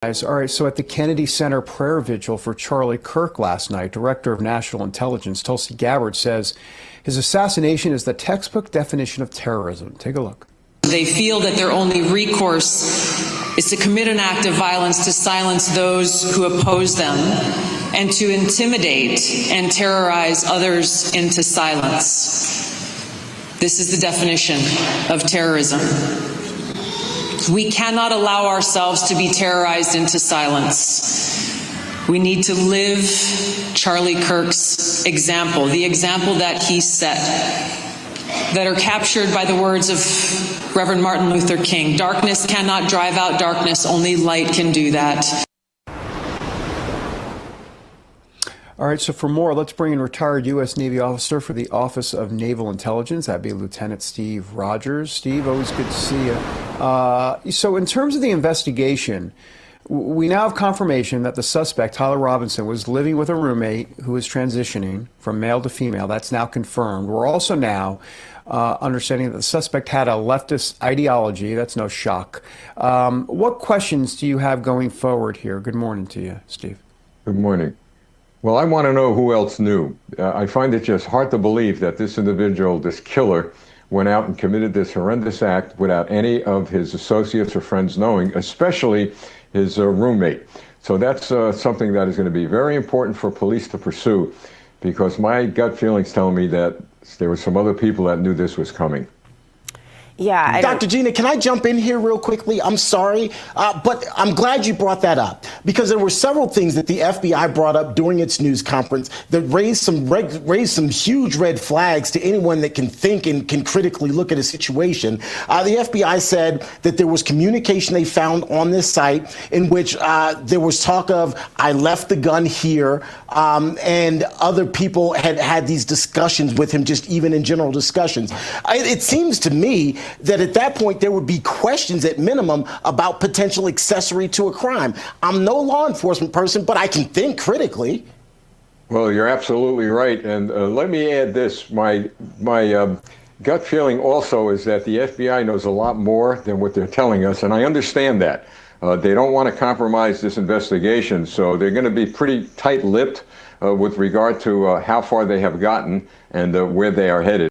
All right, so at the Kennedy Center prayer vigil for Charlie Kirk last night, Director of National Intelligence Tulsi Gabbard says his assassination is the textbook definition of terrorism. Take a look. They feel that their only recourse is to commit an act of violence to silence those who oppose them and to intimidate and terrorize others into silence. This is the definition of terrorism. We cannot allow ourselves to be terrorized into silence. We need to live Charlie Kirk's example, the example that he set, that are captured by the words of Reverend Martin Luther King. Darkness cannot drive out darkness, only light can do that. All right, so for more, let's bring in retired U.S. Navy officer for the Office of Naval Intelligence. That'd be Lieutenant Steve Rogers. Steve, always good to see you. So in terms of the investigation, we now have confirmation that the suspect, Tyler Robinson, was living with a roommate who was transitioning from male to female. That's now confirmed. We're also now understanding that the suspect had a leftist ideology. That's no shock. What questions do you have going forward here? Good morning to you, Steve. Good morning. Well, I want to know who else knew. I find it just hard to believe that this individual, this killer, went out and committed this horrendous act without any of his associates or friends knowing, especially his roommate. So that's something that is going to be very important for police to pursue, because my gut feelings tell me that there were some other people that knew this was coming. Yeah, Dr. Gina, can I jump in here real quickly? I'm sorry, but I'm glad you brought that up, because there were several things that the FBI brought up during its news conference that raised some huge red flags to anyone that can think and can critically look at a situation. The FBI said that there was communication they found on this site in which there was talk of, I left the gun here, and other people had these discussions with him, just even in general discussions. It seems to me that at that point there would be questions at minimum about potential accessory to a crime. I'm no law enforcement person, but I can think critically. Well, you're absolutely right. And let me add this. My gut feeling also is that the FBI knows a lot more than what they're telling us, and I understand that. They don't want to compromise this investigation, so they're going to be pretty tight-lipped with regard to how far they have gotten and where they are headed.